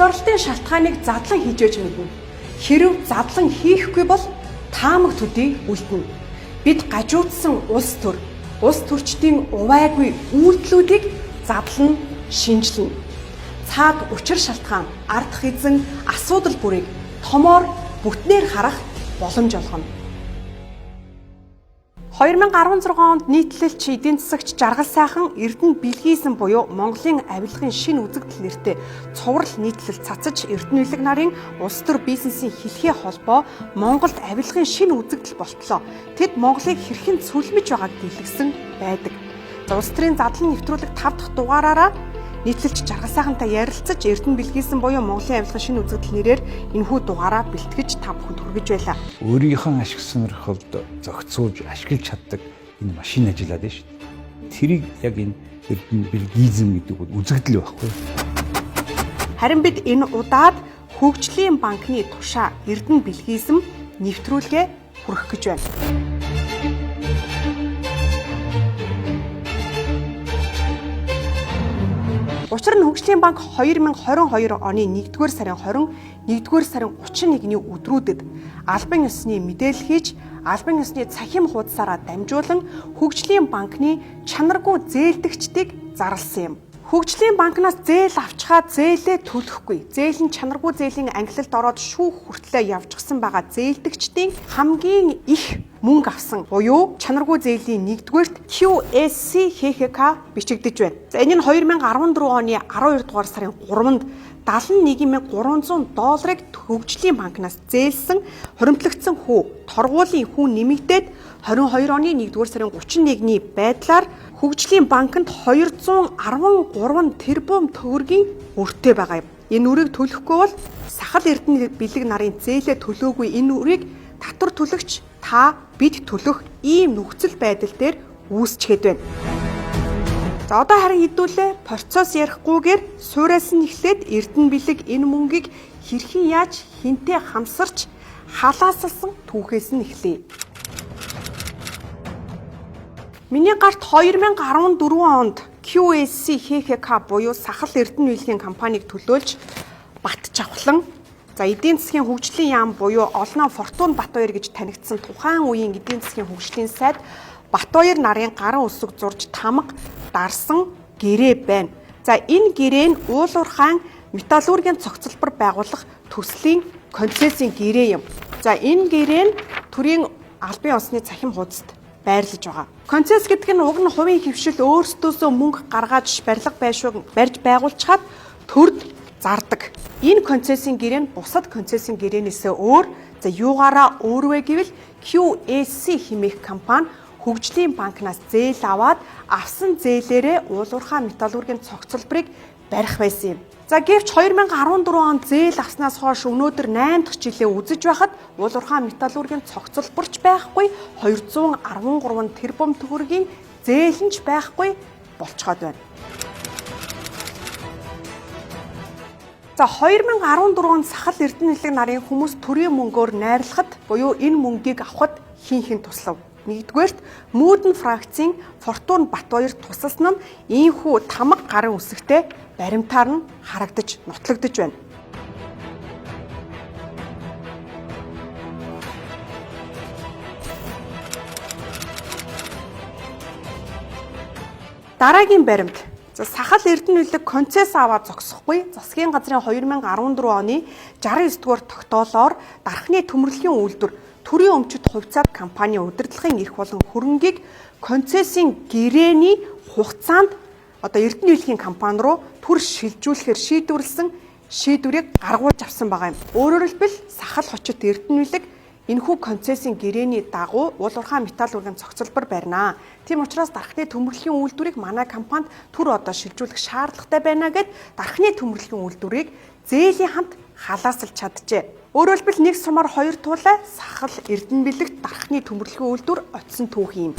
зорлолтын шалтгааныг задлан хийж яж мэднэ. Хэрэв задлан хийхгүй бол таамаг төдий үлдэнэ. Бид гажуудсан улс төрчдийн увайгүй үйлдэлүүдийг задлан шинжилнэ. Цаад учир шалтгаан, ардах эзэн асуудал бүрийг томоор бүтнээр харах боломж олгоно. 2016 онд нийтлэлч эдийн засагч Жаргал сайхан Эрдэнэ Билгийсэн буюу Монголын авилгын шинэ үзэгдэл нэртэй цуврал нийтлэл цацаж Эрдэнэ улиг нарын улс төр бизнесийн хэлхээ холбоо Монголд авилгын шинэ үзэгдэл болтлоо. Тэд Монголыг хэрхэн сүлмэж байгааг дэлгэсэн байдаг. Улс төрийн задлан нэвтрүүлэг 5 дахь дугаараараа нийтлэлч Жаргал сайхантай ярилцаж Эрдэнэ Билгийсэн буюу Монголын авилгын шинэ үзэгдэл нэрээр энэхүү дугаараа бэлтгэж та бүхэнд хүргэж байлаа. Өөрийнхөө ашиг сонирхолд зохицуулж ашиглаж чаддаг энэ машин ажиллаад байна шүү дээ. Тэрийг яг энэ Эрдэнэ Билгийзм гэдэг үзэгдэл байхгүй. Харин бид энэ удаад хөгжлийн банкны тушаа Эрдэнэ Билгийзм нэвтрүүлгээ хүргэх гэж байна. Учир нь хөгжлийн банк 2022 оны 1-р сарын 20, 1-р сарын 31-ний өдрүүдэд албан ёсны мэдээлэл хийж, албан ёсны цахим хуудасаараа дамжуулан хөгжлийн банкны чанаргүй зээлдэгчдийг зарласан юм. Хөгжлийн банкнаас зээл авчихаа зээлээ төлөхгүй. Зээл нь чанаргүй зээлийн ангилалд ороод шүүх хүртлээр явжчихсан байгаа зээлдэгчдийн хамгийн их мөнгө авсан буюу чанаргүй зээлийн 1-р QSC HHK бичигдэж байна. За энэ нь 2014 оны 12 дугаар сарын 3-нд $71300 хөгжлийн банкнаас зээлсэн хуримтлагдсан хүү торгуулийн хүү нэмэгдээд 22 оны 1-р сарын 31-ний байдлаар хөгжлийн банкнд 213 тэрбум төгрөгийн өртөө байгаа юм. Энэ үрийг төлөхгүй бол сахал Эрдэнэ бэлэг нарын зээлээ төлөөгүй энэ үрийг татвар төлөгч та бид төлөх ийм нөхцөл байдал дээр үүсчихэд байна. За одоо харин хэдүүлээ процесс ярихгүйгээр суураас нь эхлээд Эрдэнэ бэлэг энэ мөнгийг хэрхэн яаж хинтээ хамсарч халаасалсан түүхээс нь эхлэе. Миний гарт 2014 онд QSC HHK буюу сахал Эрдэнэ үйлгийн компанийг төлөөлж Бат Жавхлан за эдийн засгийн хөгжлийн яам буюу Олноо Фортун Батбаяр гэж танигдсан тухайн үеийн эдийн засгийн хөгжлийн сайд Батбаяр нарын гарын үсэг зурж тамга дарсан гэрээ байна. За энэ гэрээ нь уулуурхайн металлургийн цогцлбор байгуулах төслийн концессийн гэрээ юм. За энэ гэрээ нь төрийн албан ёсны цахим хуудасд байрлаж байгаа. Концесс гэдэг нь уг нь хувийн хөвшил өөрсдөөсөө мөнгө гаргаж барилга байшгүй барьж байгуулчихад төрд зардаг. Энэ концессийн гэрээ нь бусад концессийн гэрээнээсээ өөр. За юугаараа өөр вэ гэвэл QSC хэмээх компани хөгжлийн банкнаас зээл аваад авсан зээлээрээ уулуурхай металлургийн цогцлборыг барих байсан юм. За гэвч 2014 онд зээл авснаас хойш өнөөдөр 8 дахь жилээ үзэж байхад уулуурхай металлургийн цогцлборч байхгүй 213 тэрбум төгрөгийн зээлэнч байхгүй болцоход байна. За 2014 онд сахал Эрдэнэ улиг нарын хүмүүс төрийн мөнгөөр найрлахад буюу энэ мөнгийг авахд хин туслав. Нэгдүгээрт Мүүдэн фракцийн Фортун Батбаяр тусалсан нь ийхүү тамга гарын үсэгтэй баримтаар нь харагдаж нотлогдож байна. Дараагийн баримт. За сахал Эрдэнэ улиг концесс аваад зогсохгүй засгийн газрын 2014 оны 69 дугаар тогтоолоор дархны төмөрлөгийн үйлдвэр төрийн өмчит хувьцаат компани удирдлагын эрх болон хөрөнгийг концессийн гэрээний хугацаанд одоо Эрдэнэ улигийн компани руу төр шилжүүлэхээр шийдвэрлсэн шийдвэрийг гаргуулж авсан байгаа юм. Өөрөөр хэлбэл сахал хочит Эрдэнэ улиг энэхүү концессийн гэрээний дагуу уулуурхай металл ургийн цогцлбор барина. Тийм учраас дархны төмөрлөгийн үйлдвэрийг манай компанид төр одоо шилжүүлэх шаардлагатай байна гэд дархны төмөрлөгийн үйлдвэрийг зээлийн хамт халаасалж чаджээ. Өөрөөр хэлбэл нэг сумаар хоёр туулай сахал Эрдэнэ бэлэгт дархны төмөрлөгийн үйлдвэр очсон түүх юм.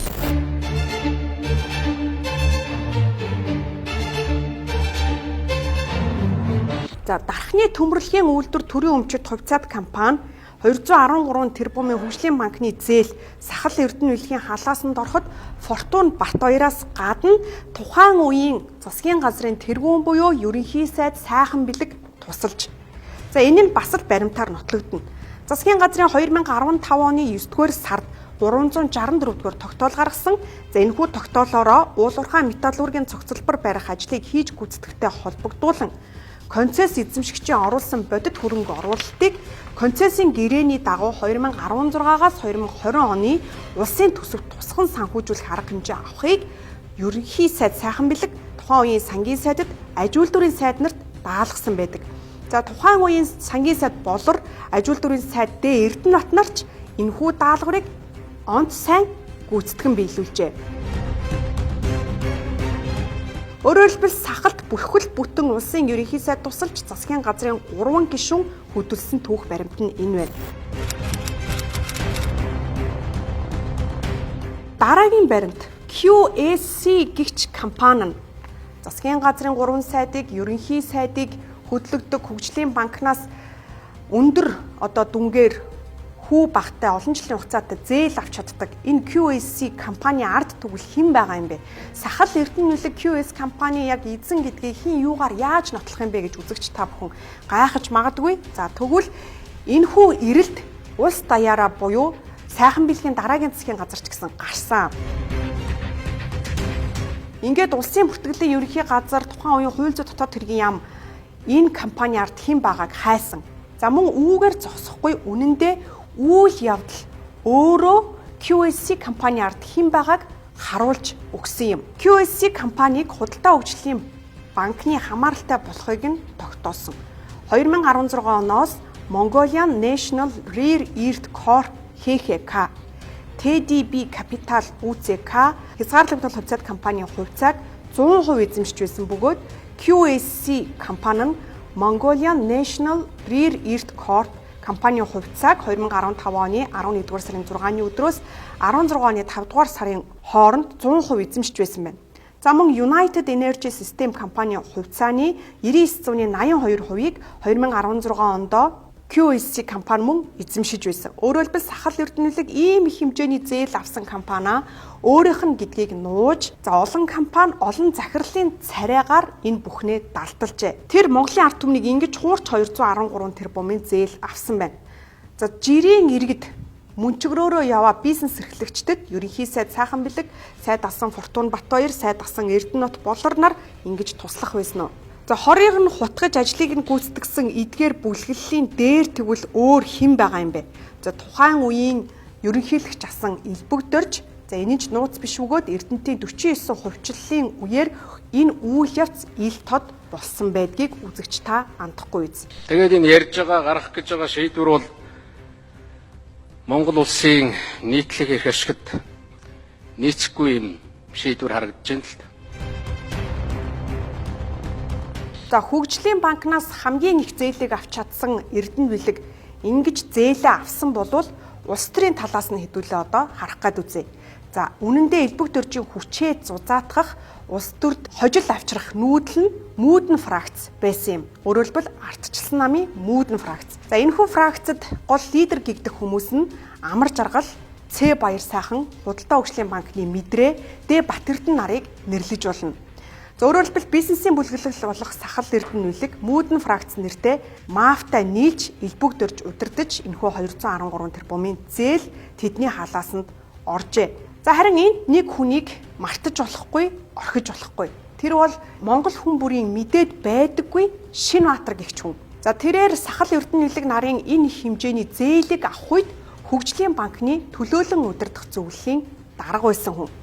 За дархны төмөрлөгийн үйлдвэр төрийн өмчит хувьцаат компани 213 тэрбумын хөгжлийн банкны зээл сахал Эрдэнэ улигийн халаасанд ороход Фортун Батбаяраас гадна тухайн үеийн засгийн газрын тэргүүн буюу ерөнхий сайд сайхан бэлэг тусалж. За энэ нь бас л баримтаар нотлогдно. Засгийн газрын 2015 оны 9-р сард 364-р тогтоол гаргасан. За энэхүү тогтоолоороо уулуурхай металлургийн цогцлбор барих ажлыг хийж гүйцэтгэхтэй холбогдуулан концесс эзэмшигчийн оруулсан бодит хөрөнгө оруулалтыг концессийн гэрээний дагуу 2016-аас 2020 оны улсын төсөвт тусган санхүүжүүлэх арга хэмжээ авахыг ерөнхий сайд сайхан бэлэг тухайн үеийн сангийн сайдад аж үйлдвэрийн сайд нарт даалгасан байдаг. За тухайн үеийн сангийн сайд болор аж үйлдвэрийн сайд Д Эрдэнэбат нарч энэхүү даалгаврыг онц сайн гүйцэтгэн биелүүлжээ. Өөрөөр хэлбэл сахалт бүрхэл бүтэн улсын ерөнхий сайд тусалж засгийн газрын 3 гишүүн хөдөлсөн түүх баримт нь энэ байна. Дараагийн баримт QSC гэгч компани нь засгийн газрын 3 сайдыг, ерөнхий сайдыг хөдлөгдөг хөгжлийн банкнаас өндөр дүнгээр хүү багтай олон жилийн хугацаатай зээл авч чаддаг энэ QSC компани ард түгэл хэн байгаа юм бэ? Сахал эрдэнэ нүлэг QS компани яг эзэн гэдгийг хэн юугаар яаж нотлох юм бэ гэж үзэгч та бүхэн гайхаж магадгүй. За тэгвэл энэхүү эрэлт улс даяараа буюу сайхан бэлгийн дараагийн засгийн газар ч гэсэн гарсан. Ингээд улсын бүртгэлийн ерөнхий газар тухайн үеийн хууль зүйн дотоод хэргийн яам энэ компани ард хэн байгааг хайсан. За мөн үүгээр зогсохгүй үнэндээ үйл явдал өөрөө QSC компани ард хэн байгааг харуулж өгсөн юм. QSC компаниг худалдаа хөгжлийн банкны хамааралтай болохыг нь тогтоосон. 2016 оноос Mongolian National Rare Earth Corp (HK), TDB Capital (UCK) хязгаарлагдмал хувьцаат компанийн хувьцааг 100% эзэмшиж байсан бөгөөд QSC компани нь Mongolian National Rare Earth Corp компанийн хувьцааг 2015 оны 11-р сарын 6-ны өдрөөс 16 оны 5-р сарын хооронд 100% эзэмшиж байсан байна. За мөн United Energy System компанийн хувьцааны 99.82%-ийг 2016 онд QSC компани мөн эзэмшиж байсан. Өөрөөр хэлбэл сахал эрдэнэ нүлэг ийм их хэмжээний зээл авсан компани өөрийнх нь гэдгийг нууж, олон компани олон захирлын царайгаар энэ бүхнээ далдалжээ. Тэр Монголын ард түмнийг ингэж хуурч 213 тэрбумын зээл авсан байна. За жирийн иргэд мөнчгөрөөрөө яваа бизнес эрхлэгчдэд ерөнхий сайд сайхан бэлэг, сайд асан Фортун Батбаяр, сайд асан Эрдэнэбат болор нар ингэж туслах байсан нь. За хорийг нь хутгаж ажлыг нь гүйцэтгсэн эдгээр бүлэглэлийн дээр тэгвэл өөр хэн байгаа юм бэ? За тухайн үеийн ерөнхийлөгч асан Элбэгдөрж, за энэ ч нууц биш бөгөөд Эрдэнэтийн 49 хувьчлалын үеэр энэ үйл явц ил тод болсон байдгийг үзэгч та андахгүй биз. Тэгээд энэ ярьж байгаа гарах гэж байгаа шийдвэр бол Монгол улсын нийтлэг эрх ашигт нийцэхгүй юм шийдвэр харагдаж байна л да. За хөгжлийн банкнаас хамгийн их зээлийг авч чадсан Эрдэнэ бэлэг ингэж зээлээ авсан болвол улс төрийн талаас нь хэдүүлээ харах гад үзье. За үнэндээ Элбэгдөржийн хүчээ зузаатгах улс төрд хожил авчрах нүүдэл нь Мүүдэн фракц байсан юм. Өөрөөр хэлбэл ардчилсан намын Мүүдэн фракц. За энэхүү фракцад гол лидер гэгдэх хүмүүс нь Амар Жаргал, Ц Баяр сайхан, Худалдаа хөгжлийн банкны Мэдрээ, Д Батэрдэн нарыг нэрлэж болно. За өөрөөр хэлбэл бизнесийн бүлэглэл болох сахал эрдэнэ нүлэг Мүүдэн фракц нэртэй мафтай нийлж Элбэгдөрж удирдах энэхүү 213 тэрбумын зээл тэдний халаасанд оржээ. За харин энэ нэг хүнийг мартаж болохгүй, орхиж болохгүй. Тэр бол Монгол хүн бүрийн мэдээд байдаггүй Шинбаатар гэгч хүн. За тэрээр сахал эрдэнэ нүлэг нарын энэ хэмжээний зээлийг авах үед хөгжлийн банкны төлөөлөн удирдах зөвлөлийн дарга байсан хүн.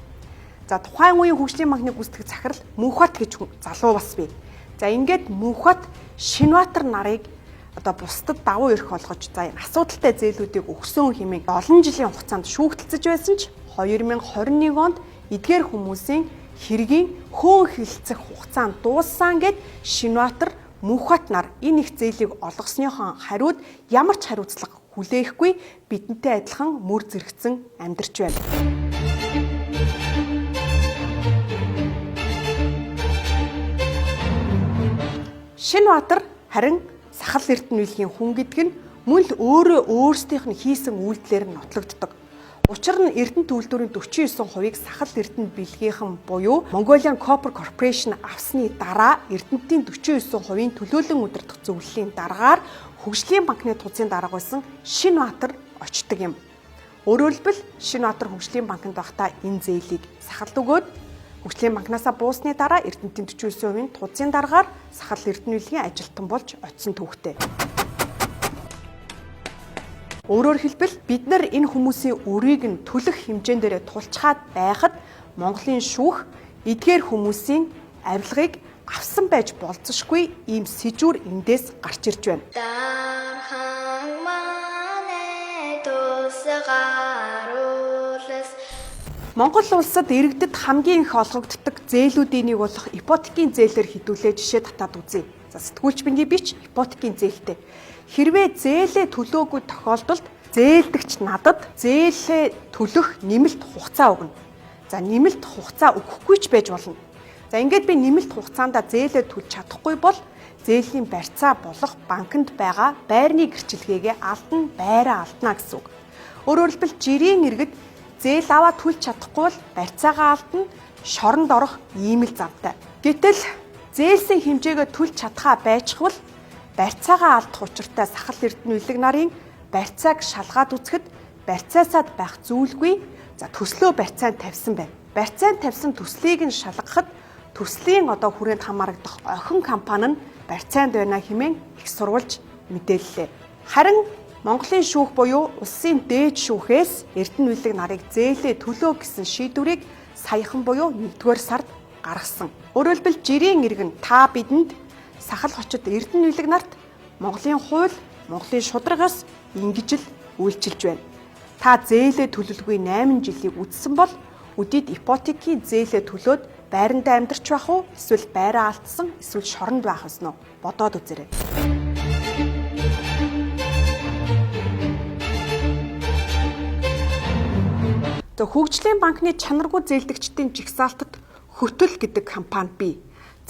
За тухайн үеийн хөгжлийн банкны гүйцэтгэх захирал Мөнхбат гэж залуу бас бий. За ингээд Мөнхбат Шинбаатар нарыг бусдад давуу эрх олгож за асуудалтай зээлүүдийг өгсөн хэмээн олон жилийн хугацаанд шүүхтэлцэж байсан ч 2021 онд эдгээр хүмүүсийн хэргийн хөөн хилцэх хугацаанд дууссан гэд Шинбаатар Мөнхбат нар энэ их зээлийг олгосныхон хариуд ямар ч хариуцлага хүлээхгүй бидэнтэй адилхан мөр зэрэгцэн амьдарч байна. Шинбаатар харин сахал эрдэнэ нүлгийн хүн гэдэг нь мөн л өөрөө өөрсдийнх нь хийсэн үйлдэлээр нь нотлогддог. Учир нь Эрдэнэ төлөвлөрийн 49%-ийг Сахал Эрдэнэ бэлгийнхэн буюу Mongolian Copper Corporation авсны дараа Эрдэнэтийн 49%-ийн төлөөлөн удирдах зөвлөлийн дараагаар Хөгжлийн банкны тузын дарга байсан Шинбаатар очдог юм. Өөрөөр хэлбэл Шинбаатар Хөгжлийн банкнд байхдаа энэ зээлийг Сахалд өгөөд Хөгжлийн банкнасаа буусны дараа Эрдэнэтийн 49%-ийн тузын дараагаар Сахал Эрдэнэ бэлгийн ажилтан болж очсон түүхтэй. Өөрөөр хэлбэл бид нар энэ хүмүүсийн өрийг нь төлөх хэмжээндээ тулчгаад байхад Монголын шүүх эдгээр хүмүүсийн авилгыг авсан байж болзошгүй ийм сэжүүр эндээс гарч ирж байна. Монгол улсад иргэдэд хамгийн их олгогддог зээлүүдийн нэг болох ипотекийн зээлээр хэдүүлээ жишээ татаад үзье. За сэтгүүлч бингийн бич ипотекийн зээлтэй. Хэрвээ зээлээ төлөөгүй тохиолдолд зээлдэгч надад зээлээ төлөх нэмэлт хугацаа өгнө. За нэмэлт хугацаа өгөхгүй ч байж болно. За ингээд би нэмэлт хугацаанд зээлээ төлж чадахгүй бол зээлийн барьцаа болох банкнд байгаа байрны гэрчилгээгээ алдна, байраа алдна гэсэн үг. Өөрөөр хэлбэл жирийн иргэд зээл аваад төлж чадахгүй бол барьцаагаа алдна, шоронд орох ийм л завтай. Гэтэл зээлсийн хэмжээгээ төлж чадхаа байчихвал барьцаагаа алдах учиртай Сахал Эрдэнэ бэлэг нарын барьцааг шалгаад үзэхэд барьцаасаад байх зүйлгүй. За төслөө барьцаанд тавьсан байна. Барьцаанд тавьсан төслийг нь шалгахад төслийн одоо хүрээнд хамаарагдах охин компани нь барьцаанд байна хэмээн их сурвалж мэдээллээ. Харин Монголын шүүх буюу улсын дээд шүүхээс Эрдэнэ бэлэг нарыг зээлээ төлөө гэсэн шийдвэрийг саяхан буюу 1-р сард гаргасан. Өөрөөр хэлбэл жирийн иргэн та бидэнд Сахал хочид Эрдэнэ бэлэг нарт Монголын хууль, Монголын шударгаас ингэж л үйлчилж байна. Та зээлээ төлөлгүй 8 жилийг үдсэн бол өдийд ипотекийн зээлээ төлөөд байрандаа амьдарч байх уу? Эсвэл байраа алдсан, эсвэл шоронд байх ёсноо бодоод үзээрэй. За Хөгжлийн банкны чанаргүй зээлдэгчдийн жигсаалтад Хөтөл гэдэг компани бий.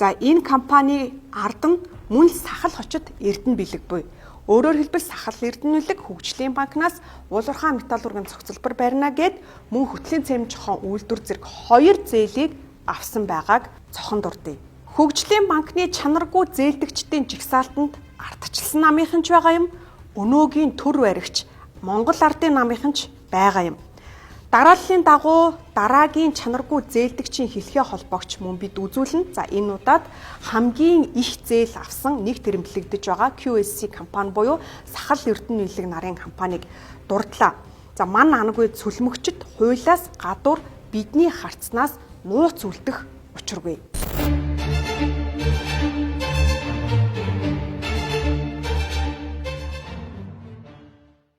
За энэ компани ард нь мөн л Сахал хочид Эрдэнэ бэлэг буй. Өөрөөр хэлбэл Сахал Эрдэнэ бэлэг Хөгжлийн банкнаас уулуурхай металл урган цогцлбор барина гэд мөн хөтлийн цэм жохон үйлдвэр зэрэг 2 зээлийг авсан байгааг цохон дурдъя. Хөгжлийн банкны чанаргүй зээлдэгчдийн жигсаалтанд ардчилсан намынхан ч байгаа юм. Өнөөгийн төр баригч Монгол ардын намынхан ч байгаа юм. Дарааллын дагуу дараагийн чанаргүй зээлдэгчийн хэлхээ холбоогч мөн бид үзүүлнэ. За энэ удаад хамгийн их зээл авсан нэг тэрэмтлэгдэж байгаа QSC компани буюу Сахал Эрдэнэ бэлэг нарын компанийг дурдлаа. За ман ангийн цөлмөгчд хуулиас гадуур бидний харцнаас нууц үлдэх учиргүй.